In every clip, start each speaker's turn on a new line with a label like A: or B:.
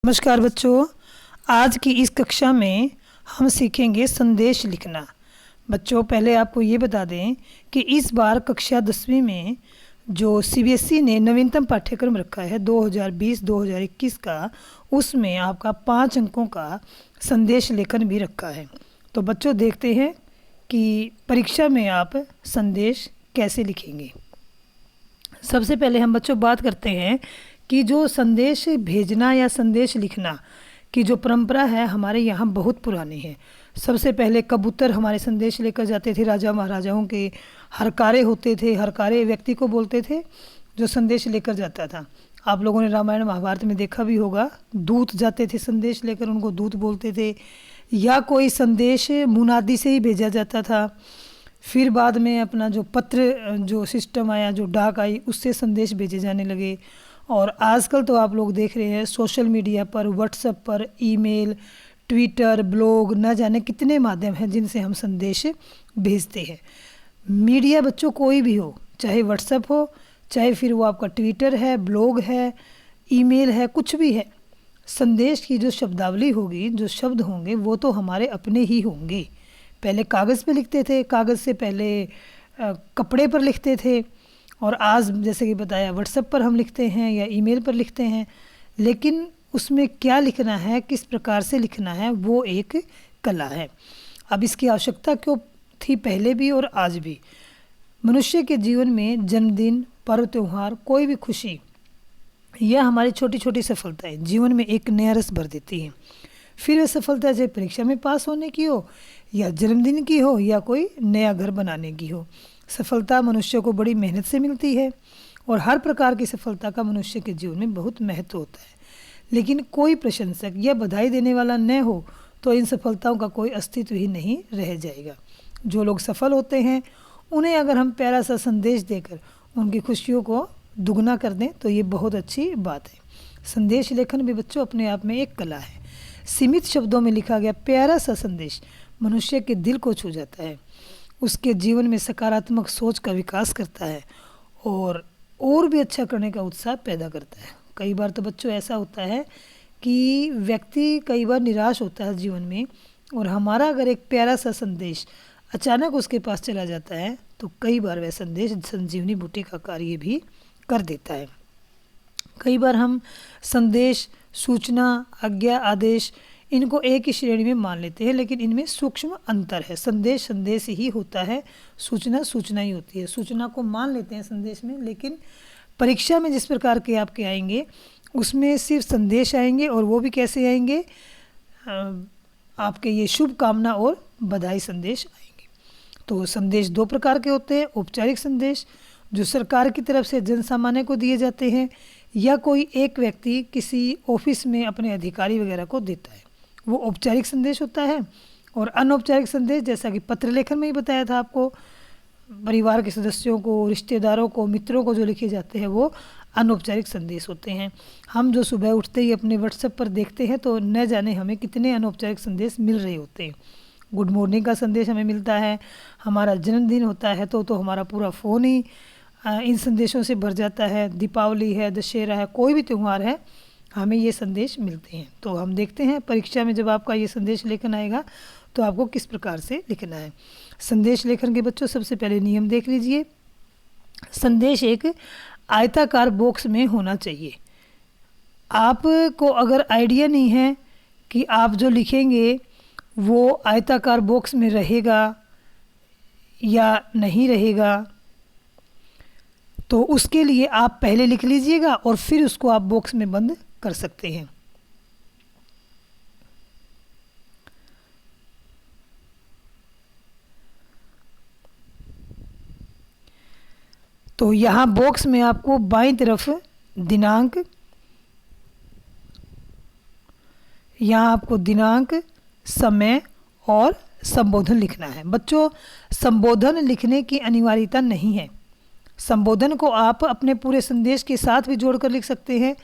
A: नमस्कार बच्चों, आज की इस कक्षा में हम सीखेंगे संदेश लिखना। बच्चों, पहले आपको ये बता दें कि इस बार कक्षा 10वीं में जो सीबीएसई ने नवीनतम पाठ्यक्रम रखा है 2020-2021 का, उसमें आपका 5 अंकों का संदेश लेखन भी रखा है। तो बच्चों, देखते हैं कि परीक्षा में आप संदेश कैसे लिखेंगे। सबसे पहले हम बच्चों बात करते हैं कि जो संदेश भेजना या संदेश लिखना की जो परंपरा है हमारे यहाँ बहुत पुरानी है। सबसे पहले कबूतर हमारे संदेश लेकर जाते थे, राजा महाराजाओं के हरकारे होते थे, हरकारे व्यक्ति को बोलते थे जो संदेश लेकर जाता था। आप लोगों ने रामायण महाभारत में देखा भी होगा, दूत जाते थे संदेश लेकर, उनको दूत बोलते थे। या कोई संदेश मुनादी से ही भेजा जाता था। फिर बाद में अपना जो पत्र जो सिस्टम आया, जो डाक आई, उससे संदेश भेजे जाने लगे। और आजकल तो आप लोग देख रहे हैं सोशल मीडिया पर, व्हाट्सएप पर, ईमेल, ट्विटर, ब्लॉग, न जाने कितने माध्यम हैं जिनसे हम संदेश भेजते हैं। मीडिया बच्चों कोई भी हो, चाहे व्हाट्सएप हो, चाहे फिर वो आपका ट्विटर है, ब्लॉग है, ईमेल है, कुछ भी है, संदेश की जो शब्दावली होगी, जो शब्द होंगे, वो तो हमारे अपने ही होंगे। पहले कागज़ पे लिखते थे, कागज़ से पहले कपड़े पर लिखते थे, और आज जैसे कि बताया व्हाट्सएप पर हम लिखते हैं या ईमेल पर लिखते हैं। लेकिन उसमें क्या लिखना है, किस प्रकार से लिखना है, वो एक कला है। अब इसकी आवश्यकता क्यों थी पहले भी और आज भी। मनुष्य के जीवन में जन्मदिन, पर्व, त्यौहार, कोई भी खुशी, यह हमारी छोटी छोटी सफलताएं जीवन में एक नया रस भर देती हैं। फिर वह सफलता चाहे परीक्षा में पास होने की हो, या जन्मदिन की हो, या कोई नया घर बनाने की हो। सफलता मनुष्य को बड़ी मेहनत से मिलती है, और हर प्रकार की सफलता का मनुष्य के जीवन में बहुत महत्व होता है। लेकिन कोई प्रशंसक या बधाई देने वाला न हो तो इन सफलताओं का कोई अस्तित्व ही नहीं रह जाएगा। जो लोग सफल होते हैं उन्हें अगर हम प्यारा सा संदेश देकर उनकी खुशियों को दुगना कर दें तो ये बहुत अच्छी बात है। संदेश लेखन भी बच्चों अपने आप में एक कला है। सीमित शब्दों में लिखा गया प्यारा सा संदेश मनुष्य के दिल को छू जाता है, उसके जीवन में सकारात्मक सोच का विकास करता है, और भी अच्छा करने का उत्साह पैदा करता है। कई बार तो बच्चों ऐसा होता है कि व्यक्ति कई बार निराश होता है जीवन में, और हमारा अगर एक प्यारा सा संदेश अचानक उसके पास चला जाता है तो कई बार वह संदेश संजीवनी बूटी का कार्य भी कर देता है। कई बार हम संदेश, सूचना, आज्ञा, आदेश, इनको एक ही श्रेणी में मान लेते हैं, लेकिन इनमें सूक्ष्म अंतर है। संदेश संदेश ही होता है, सूचना सूचना ही होती है। सूचना को मान लेते हैं संदेश में, लेकिन परीक्षा में जिस प्रकार के आपके आएंगे उसमें सिर्फ संदेश आएंगे, और वो भी कैसे आएंगे, आपके ये शुभकामना और बधाई संदेश आएंगे। तो संदेश 2 प्रकार के होते हैं। औपचारिक संदेश जो सरकार की तरफ से जन सामान्य को दिए जाते हैं, या कोई एक व्यक्ति किसी ऑफिस में अपने अधिकारी वगैरह को देता है, वो औपचारिक संदेश होता है। और अनौपचारिक संदेश जैसा कि पत्र लेखन में ही बताया था आपको, परिवार के सदस्यों को, रिश्तेदारों को, मित्रों को जो लिखे जाते हैं वो अनौपचारिक संदेश होते हैं। हम जो सुबह उठते ही अपने व्हाट्सएप पर देखते हैं तो न जाने हमें कितने अनौपचारिक संदेश मिल रहे होते हैं। गुड मॉर्निंग का संदेश हमें मिलता है, हमारा जन्मदिन होता है तो हमारा पूरा फ़ोन ही इन संदेशों से भर जाता है। दीपावली है, दशहरा है, कोई भी त्यौहार है, हमें ये संदेश मिलते हैं। तो हम देखते हैं परीक्षा में जब आपका ये संदेश लेखन आएगा तो आपको किस प्रकार से लिखना है। संदेश लेखन के बच्चों सबसे पहले नियम देख लीजिए। संदेश एक आयताकार बॉक्स में होना चाहिए। आपको अगर आइडिया नहीं है कि आप जो लिखेंगे वो आयताकार बॉक्स में रहेगा या नहीं रहेगा, तो उसके लिए आप पहले लिख लीजिएगा और फिर उसको आप बॉक्स में बंद कर सकते हैं। तो यहाँ बॉक्स में आपको बाईं तरफ दिनांक, यहाँ आपको दिनांक, समय और संबोधन लिखना है। बच्चों, संबोधन लिखने की अनिवार्यता नहीं है। संबोधन को आप अपने पूरे संदेश के साथ भी जोड़कर लिख सकते हैं,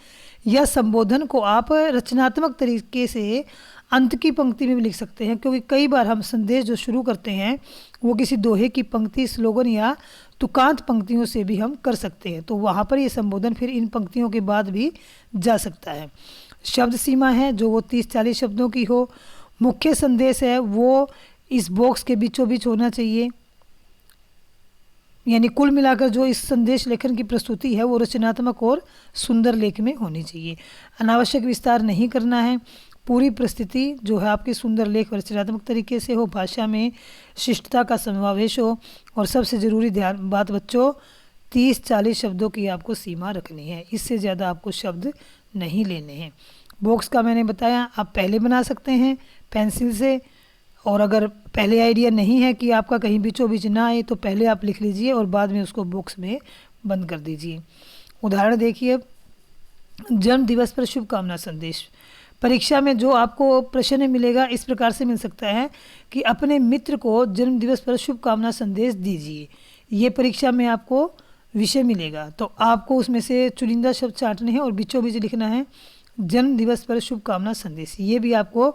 A: या संबोधन को आप रचनात्मक तरीके से अंत की पंक्ति में भी लिख सकते हैं। क्योंकि कई बार हम संदेश जो शुरू करते हैं वो किसी दोहे की पंक्ति, स्लोगन या तुकांत पंक्तियों से भी हम कर सकते हैं। तो वहाँ पर ये संबोधन फिर इन पंक्तियों के बाद भी जा सकता है। शब्द सीमा है जो वो 30-40 शब्दों की हो। मुख्य संदेश है वो इस बॉक्स के बीचों बीच होना चाहिए। यानी कुल मिलाकर जो इस संदेश लेखन की प्रस्तुति है वो रचनात्मक और सुंदर लेख में होनी चाहिए। अनावश्यक विस्तार नहीं करना है। पूरी परिस्थिति जो है आपकी सुंदर लेख और रचनात्मक तरीके से हो, भाषा में शिष्टता का समावेश हो, और सबसे ज़रूरी ध्यान बात बच्चों 30-40 शब्दों की आपको सीमा रखनी है, इससे ज़्यादा आपको शब्द नहीं लेने हैं। बॉक्स का मैंने बताया आप पहले बना सकते हैं पेंसिल से, और अगर पहले आइडिया नहीं है कि आपका कहीं बीचों बीच ना आए तो पहले आप लिख लीजिए और बाद में उसको बॉक्स में बंद कर दीजिए। उदाहरण देखिए, जन्म दिवस पर शुभकामना संदेश। परीक्षा में जो आपको प्रश्न मिलेगा इस प्रकार से मिल सकता है कि अपने मित्र को जन्म दिवस पर शुभकामना संदेश दीजिए। ये परीक्षा में आपको विषय मिलेगा, तो आपको उसमें से चुनिंदा शब्द छांटने हैं और बीचों बीच लिखना है जन्म दिवस पर शुभकामना संदेश। ये भी आपको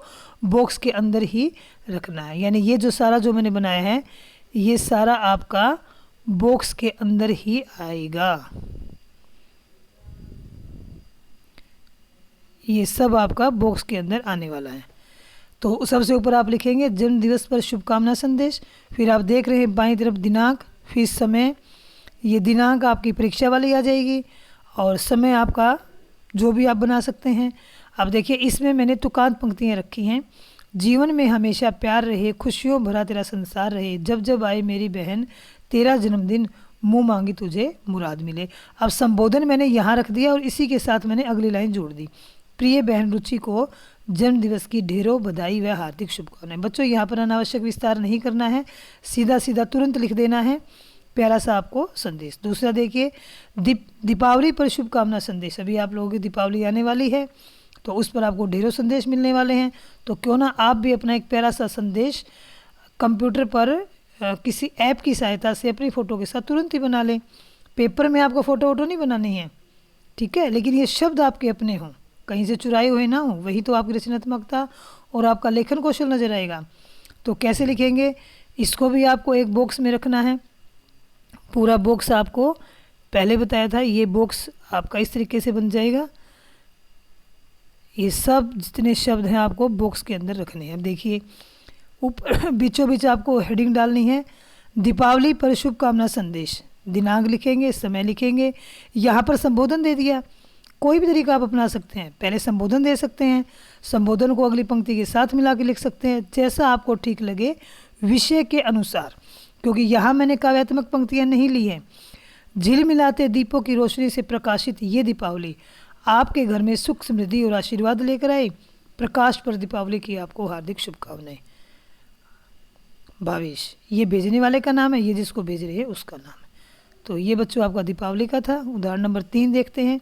A: बॉक्स के अंदर ही रखना है। यानी ये जो सारा जो मैंने बनाया है ये सारा आपका बॉक्स के अंदर ही आएगा। ये सब आपका बॉक्स के अंदर आने वाला है। तो सबसे ऊपर आप लिखेंगे जन्म दिवस पर शुभकामना संदेश, फिर आप देख रहे हैं बाईं तरफ दिनांक, फिर समय। ये दिनांक आपकी परीक्षा वाली आ जाएगी और समय आपका जो भी आप बना सकते हैं। अब देखिए इसमें मैंने तुकांत पंक्तियाँ रखी हैं। जीवन में हमेशा प्यार रहे, खुशियों भरा तेरा संसार रहे, जब जब आए मेरी बहन तेरा जन्मदिन, मुँह मांगी तुझे मुराद मिले। अब संबोधन मैंने यहाँ रख दिया और इसी के साथ मैंने अगली लाइन जोड़ दी, प्रिय बहन रुचि को जन्म दिवस की ढेरों बधाई व हार्दिक शुभकामनाएं। बच्चों यहाँ पर अनावश्यक विस्तार नहीं करना है, सीधा सीधा तुरंत लिख देना है प्यारा सा आपको संदेश। दूसरा देखिए दीपावली पर शुभकामना संदेश। अभी आप लोगों की दीपावली आने वाली है तो उस पर आपको ढेरों संदेश मिलने वाले हैं, तो क्यों ना आप भी अपना एक प्यारा सा संदेश कंप्यूटर पर किसी ऐप की सहायता से अपनी फ़ोटो के साथ तुरंत ही बना लें। पेपर में आपको फ़ोटो वोटो नहीं बनानी है, ठीक है, लेकिन ये शब्द आपके अपने हों, कहीं से चुराए हुए ना हो, वही तो आपकी रचनात्मकता और आपका लेखन कौशल नजर आएगा। तो कैसे लिखेंगे इसको भी आपको एक बॉक्स में रखना है। पूरा बॉक्स आपको पहले बताया था, ये बॉक्स आपका इस तरीके से बन जाएगा। ये सब जितने शब्द हैं आपको बॉक्स के अंदर रखने हैं। देखिए ऊपर बीचों बीच आपको हेडिंग डालनी है, दीपावली पर शुभकामना संदेश, दिनांक लिखेंगे, समय लिखेंगे, यहाँ पर संबोधन दे दिया। कोई भी तरीका आप अपना सकते हैं, पहले संबोधन दे सकते हैं, संबोधन को अगली पंक्ति के साथ मिला के लिख सकते हैं, जैसा आपको ठीक लगे विषय के अनुसार, क्योंकि यहाँ मैंने काव्यात्मक पंक्तियाँ नहीं ली हैं। झिलमिलाते दीपों की रोशनी से प्रकाशित ये दीपावली आपके घर में सुख समृद्धि और आशीर्वाद लेकर आए, प्रकाश पर दीपावली की आपको हार्दिक शुभकामनाएं। भावेश ये भेजने वाले का नाम है, ये जिसको भेज रहे हैं उसका नाम है। तो ये बच्चों आपका दीपावली का था। उदाहरण नंबर 3 देखते हैं,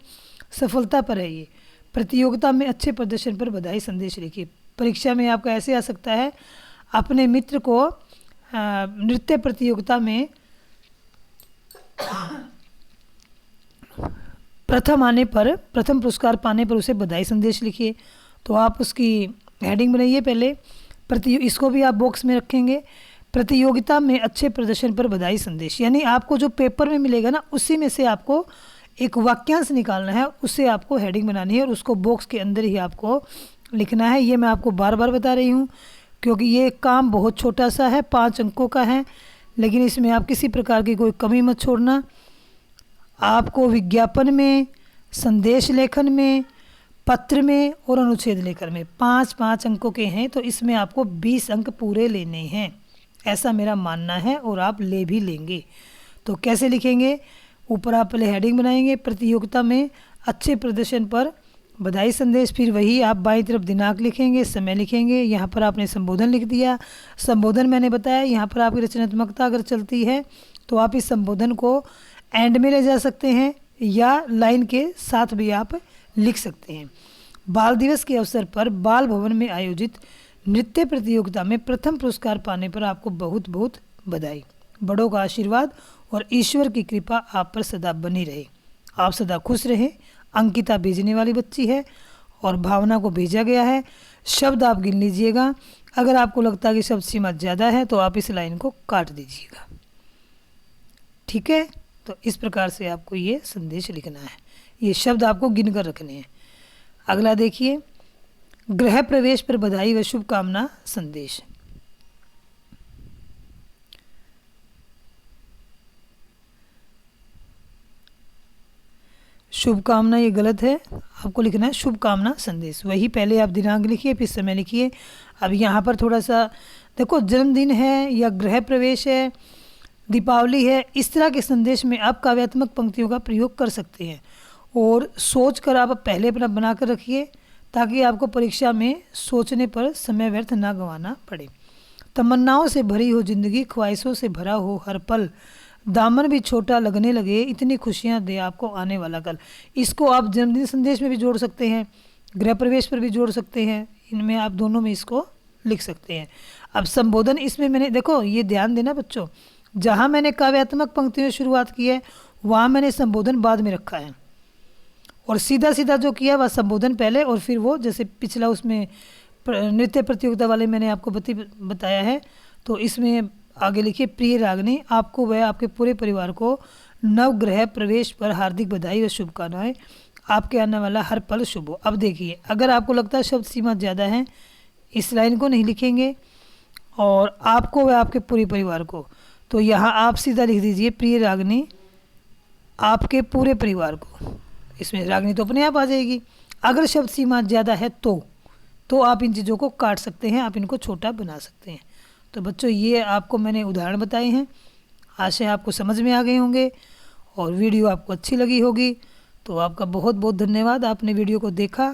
A: सफलता पर है ये, प्रतियोगिता में अच्छे प्रदर्शन पर बधाई संदेश लिखिए। परीक्षा में आपका ऐसे आ सकता है, अपने मित्र को नृत्य प्रतियोगिता में प्रथम आने पर, प्रथम पुरस्कार पाने पर उसे बधाई संदेश लिखिए। तो आप उसकी हेडिंग बनाइए पहले, इसको भी आप बॉक्स में रखेंगे, प्रतियोगिता में अच्छे प्रदर्शन पर बधाई संदेश। यानी आपको जो पेपर में मिलेगा ना उसी में से आपको एक वाक्यांश निकालना है, उससे आपको हेडिंग बनानी है और उसको बॉक्स के अंदर ही आपको लिखना है। ये मैं आपको बार बार बता रही हूँ क्योंकि ये काम बहुत छोटा सा है, 5 अंकों का है, लेकिन इसमें आप किसी प्रकार की कोई कमी मत छोड़ना। आपको विज्ञापन में, संदेश लेखन में, पत्र में और अनुच्छेद लेखन में 5-5 अंकों के हैं, तो इसमें आपको 20 अंक पूरे लेने हैं, ऐसा मेरा मानना है और आप ले भी लेंगे। तो कैसे लिखेंगे, ऊपर आप पहले हेडिंग बनाएंगे, प्रतियोगिता में अच्छे प्रदर्शन पर बधाई संदेश, फिर वही आप बाईं तरफ दिनांक लिखेंगे, समय लिखेंगे, यहाँ पर आपने संबोधन लिख दिया। संबोधन मैंने बताया यहाँ पर आपकी रचनात्मकता अगर चलती है तो आप इस संबोधन को एंड में ले जा सकते हैं या लाइन के साथ भी आप लिख सकते हैं। बाल दिवस के अवसर पर बाल भवन में आयोजित नृत्य प्रतियोगिता में प्रथम पुरस्कार पाने पर आपको बहुत बहुत बधाई। बड़ों का आशीर्वाद और ईश्वर की कृपा आप पर सदा बनी रहे, आप सदा खुश रहें। अंकिता भेजने वाली बच्ची है और भावना को भेजा गया है। शब्द आप गिन लीजिएगा, अगर आपको लगता है कि शब्द सीमा ज़्यादा है तो आप इस लाइन को काट दीजिएगा, ठीक है। तो इस प्रकार से आपको ये संदेश लिखना है, ये शब्द आपको गिन कर रखने हैं। अगला देखिए, गृह प्रवेश पर बधाई व शुभकामना संदेश। शुभकामना ये गलत है, आपको लिखना है शुभकामना संदेश। वही पहले आप दिनांक लिखिए, फिर समय लिखिए। अब यहाँ पर थोड़ा सा देखो, जन्मदिन है या गृह प्रवेश है, दीपावली है, इस तरह के संदेश में आप काव्यात्मक पंक्तियों का प्रयोग कर सकते हैं। और सोच कर आप पहले अपना बना कर रखिए, ताकि आपको परीक्षा में सोचने पर समय व्यर्थ ना गंवाना पड़े। तमन्नाओं से भरी हो जिंदगी, ख्वाहिशों से भरा हो हर पल, दामन भी छोटा लगने लगे, इतनी खुशियां दे आपको आने वाला कल। इसको आप जन्मदिन संदेश में भी जोड़ सकते हैं, गृह प्रवेश पर भी जोड़ सकते हैं, इनमें आप दोनों में इसको लिख सकते हैं। अब संबोधन, इसमें मैंने देखो, ये ध्यान देना बच्चों, जहाँ मैंने काव्यात्मक पंक्तियों में शुरुआत की है वहाँ मैंने संबोधन बाद में रखा है, और सीधा सीधा जो किया वह संबोधन पहले, और फिर वो जैसे पिछला उसमें नृत्य प्रतियोगिता वाले मैंने आपको बताया है, तो इसमें आगे लिखिए, प्रिय रागनी, आपको व आपके पूरे परिवार को नवग्रह प्रवेश पर हार्दिक बधाई व शुभकामनाएं, आपके आने वाला हर पल शुभ हो। अब देखिए, अगर आपको लगता है शब्द सीमा ज़्यादा है, इस लाइन को नहीं लिखेंगे, और आपको व आपके पूरे परिवार को, तो यहाँ आप सीधा लिख दीजिए, प्रिय रागनी, आपके पूरे परिवार को। इसमें रागनी तो अपने आप आ जाएगी। अगर शब्द सीमा ज़्यादा है तो आप इन चीज़ों को काट सकते हैं, आप इनको छोटा बना सकते हैं। तो बच्चों, ये आपको मैंने उदाहरण बताए हैं, आशा है आपको समझ में आ गए होंगे और वीडियो आपको अच्छी लगी होगी। तो आपका बहुत बहुत धन्यवाद, आपने वीडियो को देखा।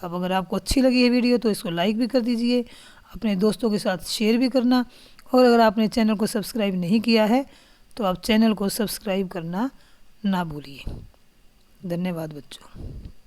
A: अब अगर आपको अच्छी लगी है वीडियो तो इसको लाइक भी कर दीजिए, अपने दोस्तों के साथ शेयर भी करना, और अगर आपने चैनल को सब्सक्राइब नहीं किया है तो आप चैनल को सब्सक्राइब करना ना भूलिए। धन्यवाद बच्चों।